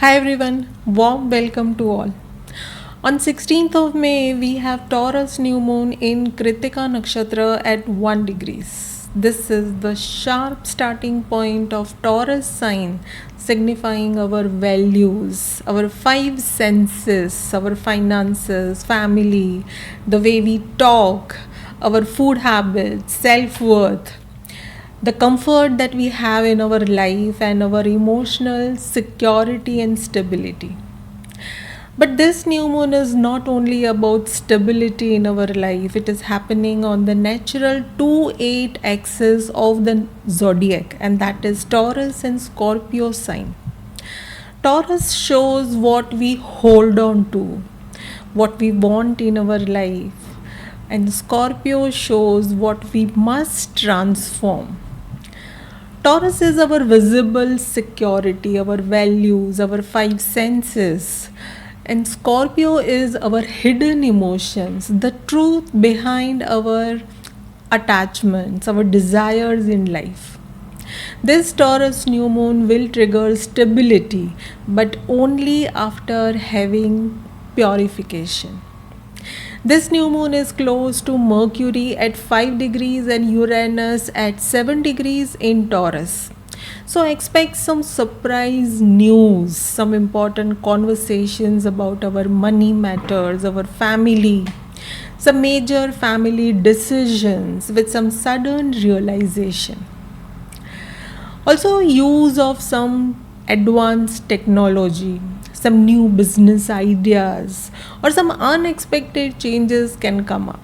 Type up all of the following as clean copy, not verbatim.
Hi everyone, warm welcome to all. On 16th of May, we have Taurus New Moon in Kritika Nakshatra at 1 degrees. This is the sharp starting point of Taurus sign, signifying our values, our five senses, our finances, family, the way we talk, our food habits, self-worth, the comfort that we have in our life and our emotional security and stability. But this new moon is not only about stability in our life, it is happening on the natural 2-8 axis of the zodiac, and that is Taurus and Scorpio sign. Taurus shows what we hold on to, what we want in our life, and Scorpio shows what we must transform. Taurus is our visible security, our values, our five senses. And Scorpio is our hidden emotions, the truth behind our attachments, our desires in life. This Taurus new moon will trigger stability, but only after having purification. This new moon is close to Mercury at 5 degrees and Uranus at 7 degrees in Taurus. So expect some surprise news, some important conversations about our money matters, our family, some major family decisions with some sudden realization. Also, use of some advanced technology, some new business ideas, or some unexpected changes can come up.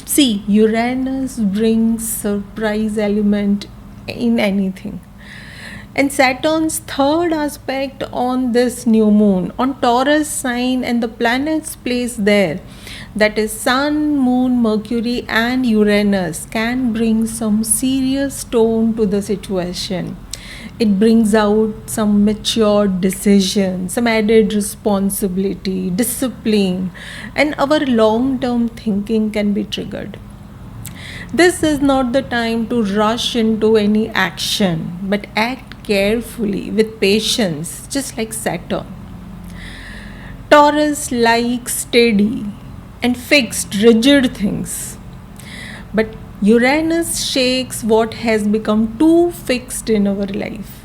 See, Uranus brings surprise element in anything. And Saturn's third aspect on this new moon, on Taurus sign and the planets placed there, that is Sun, Moon, Mercury and Uranus, can bring some serious tone to the situation. It brings out some mature decisions, some added responsibility, discipline, and our long-term thinking can be triggered. This is not the time to rush into any action, but act carefully with patience, just like Saturn. Taurus likes steady and fixed, rigid things. But Uranus shakes what has become too fixed in our life.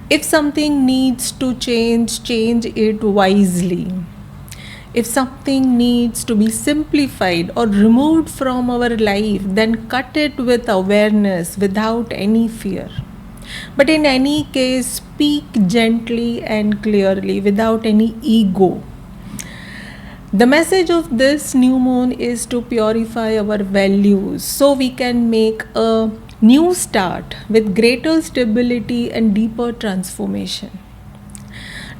If something needs to change it wisely. If something needs to be simplified or removed from our life, then cut it with awareness without any fear. But in any case, speak gently and clearly without any ego. The message of this new moon is to purify our values so we can make a new start with greater stability and deeper transformation.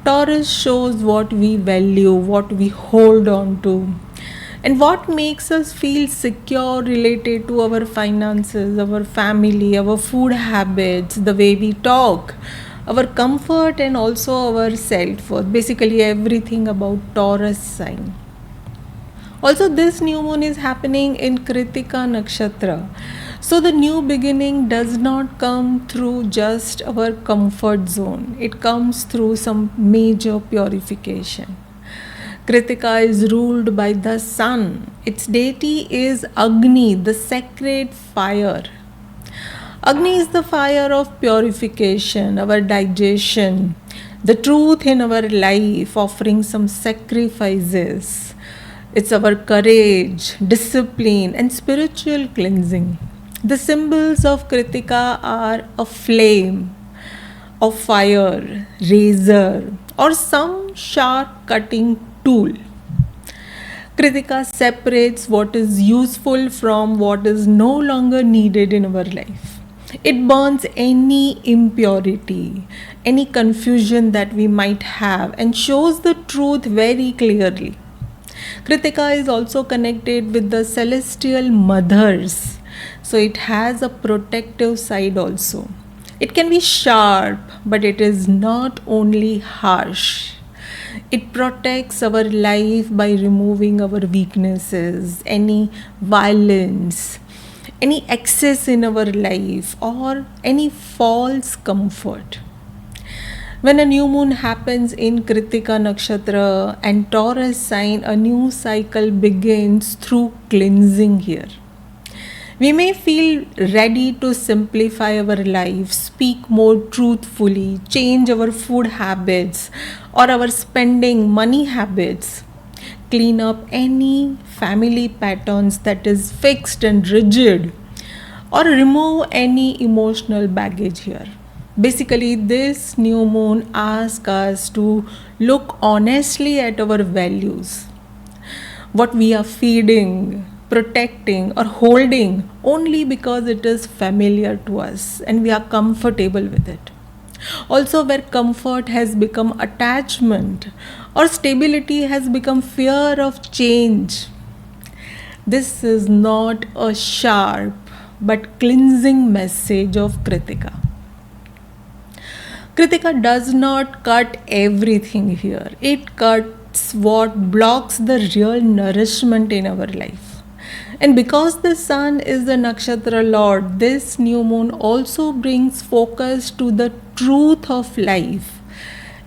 Taurus shows what we value, what we hold on to, and what makes us feel secure related to our finances, our family, our food habits, the way we talk, our comfort, and also our self-worth. Basically, everything about Taurus sign. Also, this new moon is happening in Kritika Nakshatra. So, the new beginning does not come through just our comfort zone, it comes through some major purification. Kritika is ruled by the sun. Its deity is Agni, the sacred fire. Agni is the fire of purification, our digestion, the truth in our life, offering some sacrifices. It's our courage, discipline, and spiritual cleansing. The symbols of Kritika are a flame, a fire, razor, or some sharp cutting tool. Kritika separates what is useful from what is no longer needed in our life. It burns any impurity, any confusion that we might have, and shows the truth very clearly. Kritika is also connected with the celestial mothers, so it has a protective side also. It can be sharp, but it is not only harsh. It protects our life by removing our weaknesses, any violence, any excess in our life, or any false comfort. When a new moon happens in Kritika Nakshatra and Taurus sign, a new cycle begins through cleansing here. We may feel ready to simplify our life, speak more truthfully, change our food habits or our spending money habits, clean up any family patterns that is fixed and rigid, or remove any emotional baggage here. Basically, this new moon asks us to look honestly at our values, what we are feeding, protecting, or holding only because it is familiar to us and we are comfortable with it. Also, where comfort has become attachment or stability has become fear of change. This is not a sharp but cleansing message of Kritika. Kritika does not cut everything here. It cuts what blocks the real nourishment in our life. And because the sun is the nakshatra lord, this new moon also brings focus to the truth of life.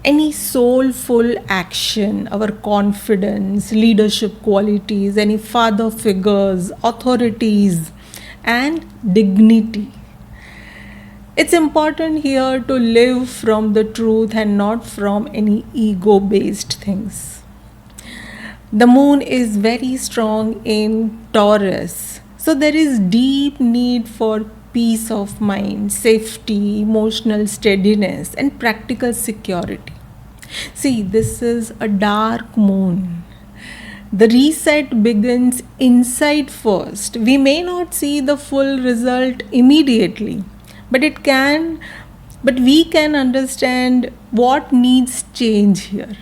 Any soulful action, our confidence, leadership qualities, any father figures, authorities, and dignity. It's important here to live from the truth and not from any ego based things. The moon is very strong in Taurus, so there is deep need for peace of mind, safety, emotional steadiness, and practical security. See, this is a dark moon. The reset begins inside first. We may not see the full result immediately, but we can understand what needs change here.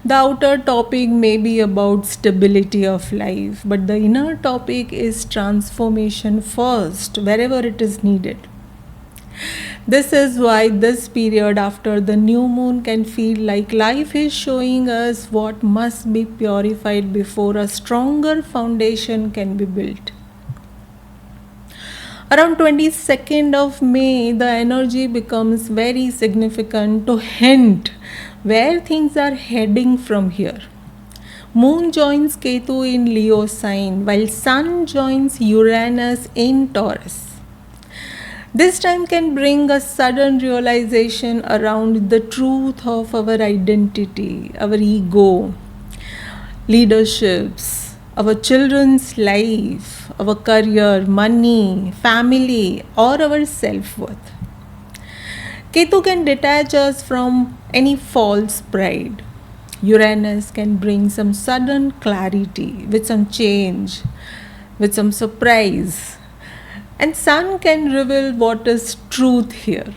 The outer topic may be about stability of life, but the inner topic is transformation first, wherever it is needed. This is why this period after the new moon can feel like life is showing us what must be purified before a stronger foundation can be built. Around 22nd of May, the energy becomes very significant to hint where things are heading from here. Moon joins Ketu in Leo sign while Sun joins Uranus in Taurus. This time can bring a sudden realization around the truth of our identity, our ego, leaderships, our children's life, our career, money, family, or our self-worth. Ketu can detach us from any false pride. Uranus can bring some sudden clarity with some change, with some surprise. And Sun can reveal what is truth here.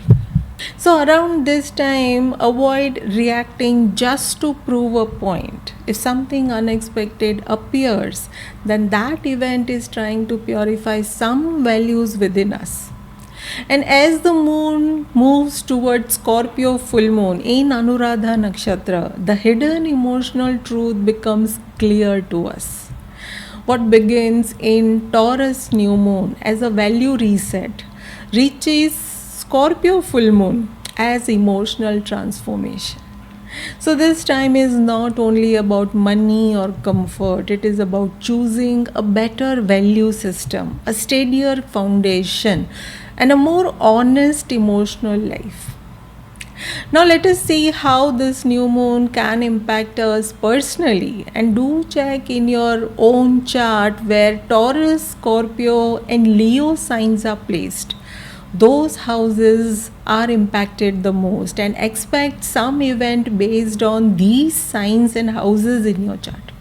So around this time, avoid reacting just to prove a point. If something unexpected appears, then that event is trying to purify some values within us. And as the moon moves towards Scorpio full moon in Anuradha Nakshatra, the hidden emotional truth becomes clear to us. What begins in Taurus new moon as a value reset reaches Scorpio full moon as emotional transformation. So this time is not only about money or comfort, it is about choosing a better value system, a steadier foundation, and a more honest emotional life. Now let us see how this new moon can impact us personally, and do check in your own chart where Taurus, Scorpio and Leo signs are placed. Those houses are impacted the most, and expect some event based on these signs and houses in your chart.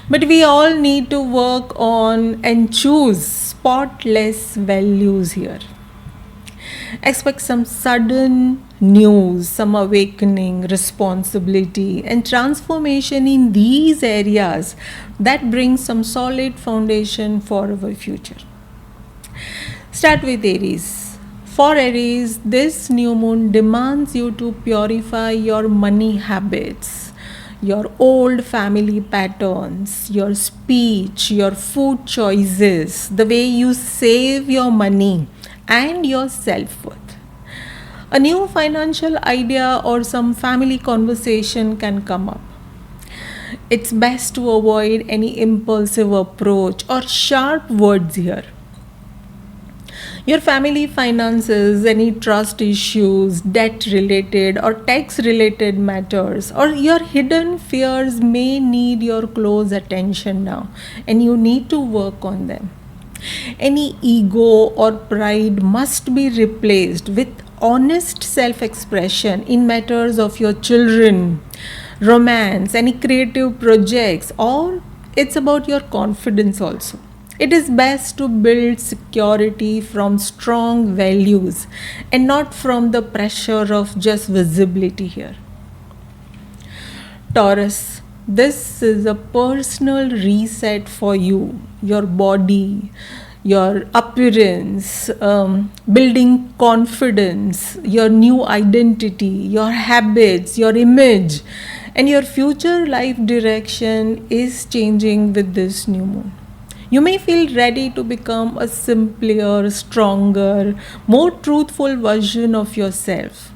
But we all need to work on and choose spotless values here. Expect some sudden news, some awakening, responsibility, and transformation in these areas that bring some solid foundation for our future. Start with Aries. For Aries, this new moon demands you to purify your money habits, your old family patterns, your speech, your food choices, the way you save your money, and your self-worth. A new financial idea or some family conversation can come up. It's best to avoid any impulsive approach or sharp words here. Your family finances, any trust issues, debt related or tax related matters, or your hidden fears may need your close attention now, and you need to work on them. Any ego or pride must be replaced with honest self expression in matters of your children, romance, any creative projects, or it's about your confidence also. It is best to build security from strong values and not from the pressure of just visibility here. Taurus, this is a personal reset for you, your body, your appearance, building confidence, your new identity, your habits, your image, and your future life direction is changing with this new moon. You may feel ready to become a simpler, stronger, more truthful version of yourself.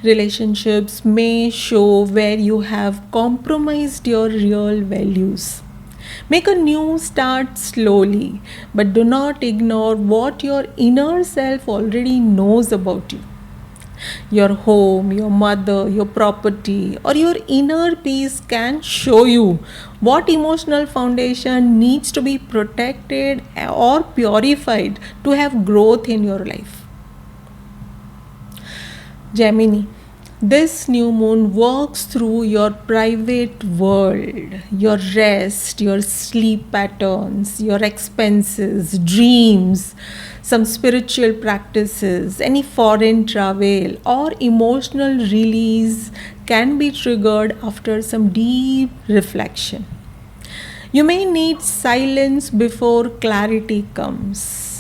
Relationships may show where you have compromised your real values. Make a new start slowly, but do not ignore what your inner self already knows about you. Your home, your mother, your property, or your inner peace can show you what emotional foundation needs to be protected or purified to have growth in your life. Gemini, this new moon works through your private world, your rest, your sleep patterns, your expenses, dreams, some spiritual practices, any foreign travel, or emotional release can be triggered after some deep reflection. You may need silence before clarity comes.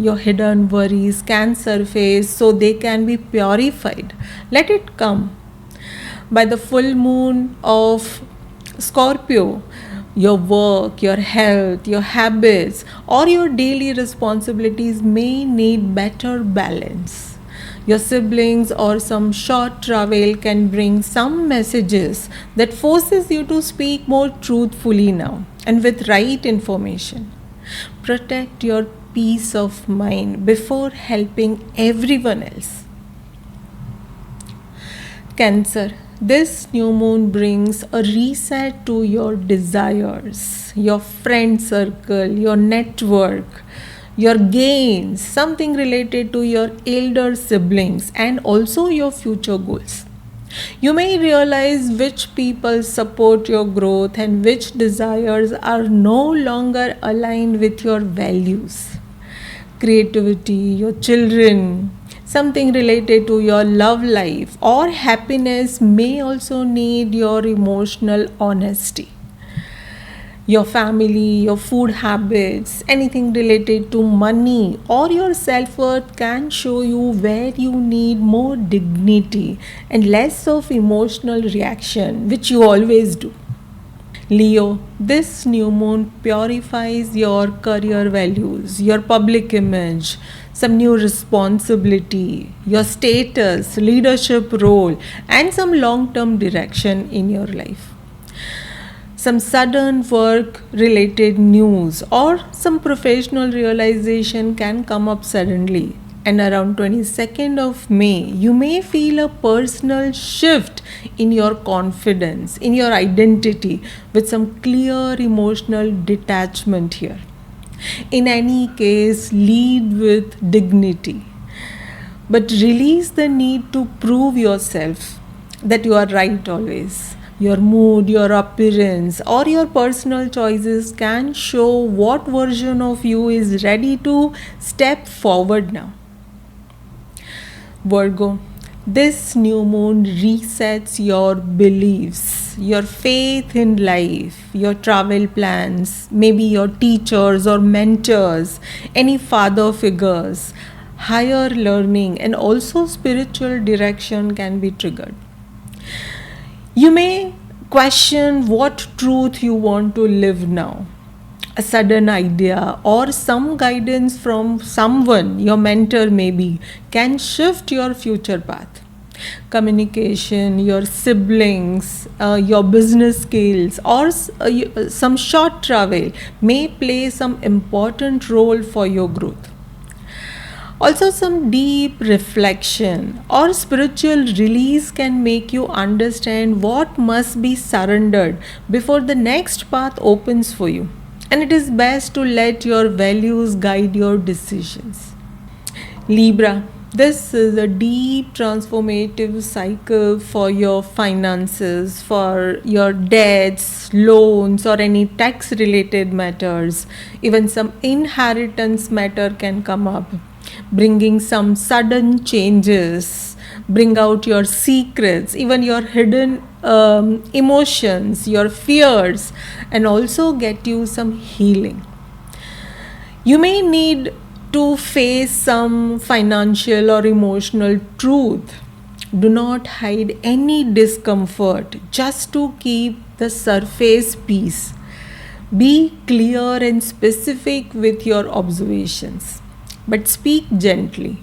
Your hidden worries can surface so they can be purified. Let it come. By the full moon of Scorpio, your work, your health, your habits, or your daily responsibilities may need better balance. Your siblings or some short travel can bring some messages that forces you to speak more truthfully now and with right information. Protect your peace of mind before helping everyone else. Cancer, this new moon brings a reset to your desires, your friend circle, your network, your gains, something related to your elder siblings, and also your future goals. You may realize which people support your growth and which desires are no longer aligned with your values. Creativity, your children, something related to your love life or happiness may also need your emotional honesty. Your family, your food habits, anything related to money or your self worth can show you where you need more dignity and less of emotional reaction, which you always do. Leo, this new moon purifies your career values, your public image, some new responsibility, your status, leadership role, and some long term direction in your life. Some sudden work related news or some professional realization can come up suddenly. And around 22nd of May, you may feel a personal shift in your confidence, in your identity, with some clear emotional detachment here. In any case, lead with dignity, but release the need to prove yourself that you are right always. Your mood, your appearance, or your personal choices can show what version of you is ready to step forward now. Virgo, this new moon resets your beliefs, your faith in life, your travel plans, maybe your teachers or mentors, any father figures, higher learning, and also spiritual direction can be triggered. You may question what truth you want to live now. a sudden idea, or some guidance from someone, your mentor maybe, can shift your future path. Communication, your siblings, your business skills, or some short travel may play some important role for your growth. Also, some deep reflection or spiritual release can make you understand what must be surrendered before the next path opens for you. And it is best to let your values guide your decisions. Libra, this is a deep transformative cycle for your finances, for your debts, loans, or any tax related matters. Even some inheritance matter can come up, bringing some sudden changes, bring out your secrets, even your hidden emotions, your fears, and also get you some healing. You may need to face some financial or emotional truth. Do not hide any discomfort just to keep the surface peace. Be clear and specific with your observations, but speak gently.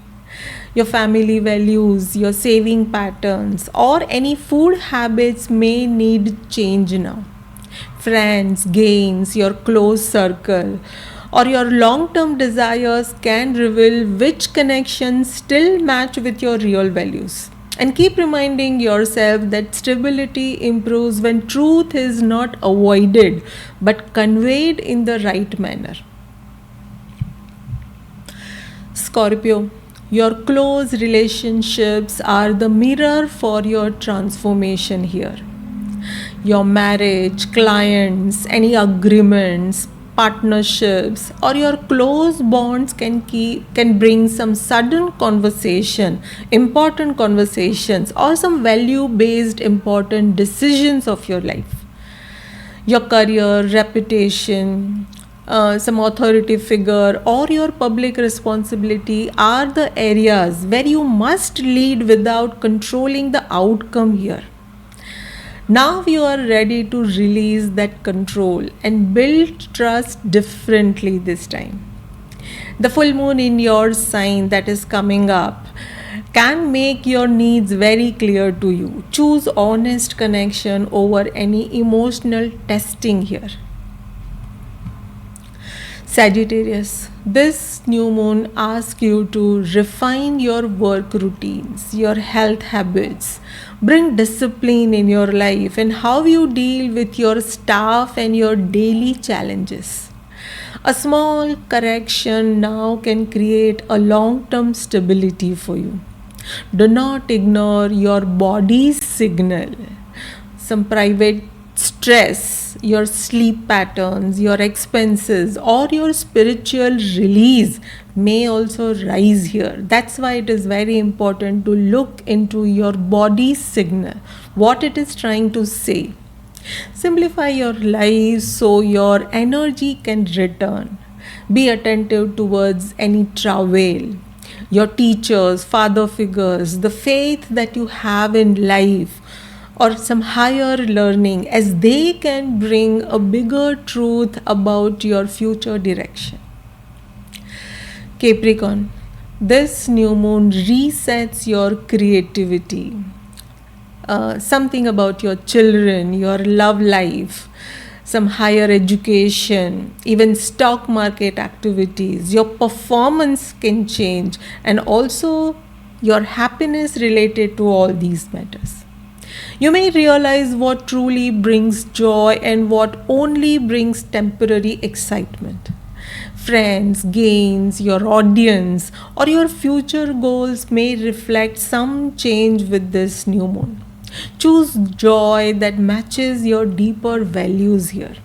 Your family values, your saving patterns, or any food habits may need change now. Friends, gains, your close circle, or your long term desires can reveal which connections still match with your real values. And keep reminding yourself that stability improves when truth is not avoided but conveyed in the right manner. Scorpio, your close relationships are the mirror for your transformation here. Your marriage, clients, any agreements, partnerships, or your close bonds can bring some sudden conversation, important conversations, or some value based important decisions of your life. Your career, reputation, some authority figure, or your public responsibility are the areas where you must lead without controlling the outcome here. Now you are ready to release that control and build trust differently this time. The full moon in your sign that is coming up can make your needs very clear to you. Choose honest connection over any emotional testing here. Sagittarius, this new moon asks you to refine your work routines, your health habits, bring discipline in your life, and how you deal with your staff and your daily challenges. A small correction now can create a long term stability for you. Do not ignore your body's signal. Some private stress, your sleep patterns, your expenses, or your spiritual release may also rise here. That's why it is very important to look into your body's signal, what it is trying to say. Simplify your life so your energy can return. Be attentive towards any travail, your teachers, father figures, the faith that you have in life, or some higher learning, as they can bring a bigger truth about your future direction. Capricorn, this new moon resets your creativity. Something about your children, your love life, some higher education, even stock market activities, your performance can change, and also your happiness related to all these matters. You may realize what truly brings joy and what only brings temporary excitement. Friends, gains, your audience, or your future goals may reflect some change with this new moon. Choose joy that matches your deeper values here.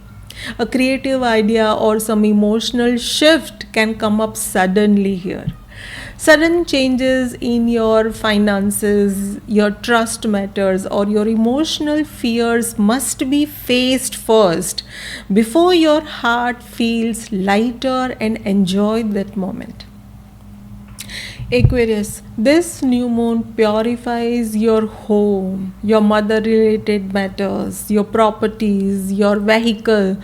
A creative idea or some emotional shift can come up suddenly here. Sudden changes in your finances, your trust matters, or your emotional fears must be faced first before your heart feels lighter and enjoy that moment. Aquarius, this new moon purifies your home, your mother related matters, your properties, your vehicle,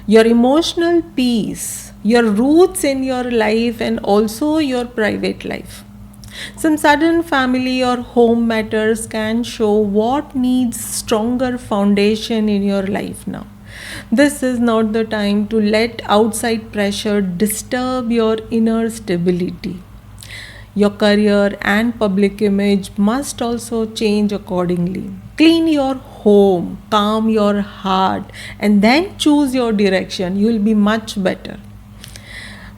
your emotional peace, your roots in your life, and also your private life. Some sudden family or home matters can show what needs stronger foundation in your life now. This is not the time to let outside pressure disturb your inner stability. Your career and public image must also change accordingly. Clean your home, calm your heart, and then choose your direction. You will be much better.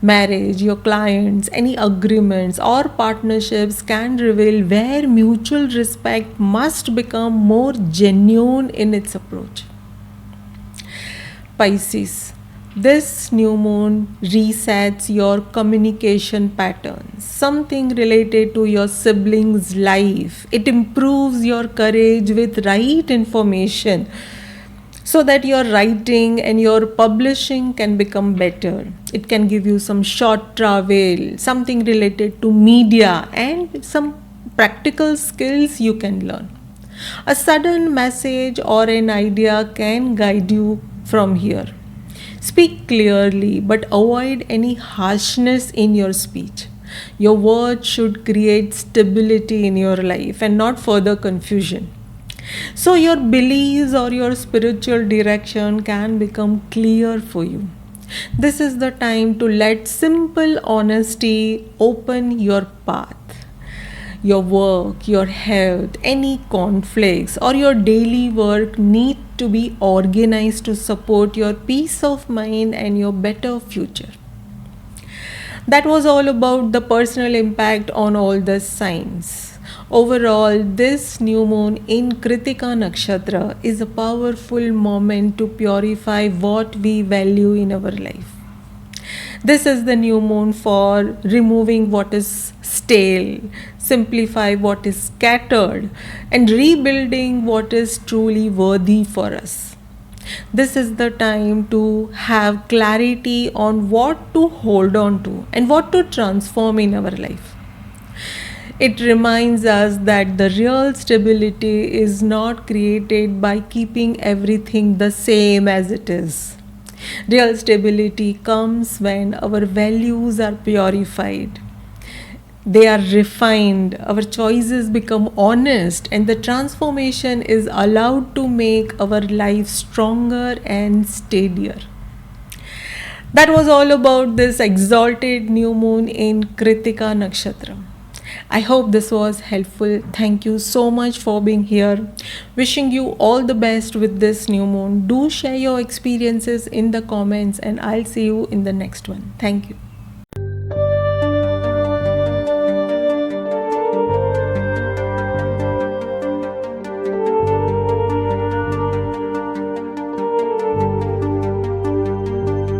Marriage, your clients, any agreements or partnerships can reveal where mutual respect must become more genuine in its approach. Pisces, this new moon resets your communication patterns, something related to your siblings' life. It improves your courage with right information so that your writing and your publishing can become better. It can give you some short travel, something related to media, and some practical skills you can learn. A sudden message or an idea can guide you from here. Speak clearly but avoid any harshness in your speech. Your words should create stability in your life and not further confusion. So, your beliefs or your spiritual direction can become clear for you. This is the time to let simple honesty open your path. Your work, your health, any conflicts, or your daily work need to be organized to support your peace of mind and your better future. That was all about the personal impact on all the signs. Overall, this new moon in Kritika Nakshatra is a powerful moment to purify what we value in our life. This is the new moon for removing what is stale, simplify what is scattered, and rebuilding what is truly worthy for us. This is the time to have clarity on what to hold on to and what to transform in our life. It reminds us that the real stability is not created by keeping everything the same as it is. Real stability comes when our values are purified, they are refined, our choices become honest, and the transformation is allowed to make our life stronger and steadier. That was all about this exalted new moon in Kritika Nakshatra. I hope this was helpful. Thank you so much for being here. Wishing you all the best with this new moon. Do share your experiences in the comments, and I'll see you in the next one. Thank you.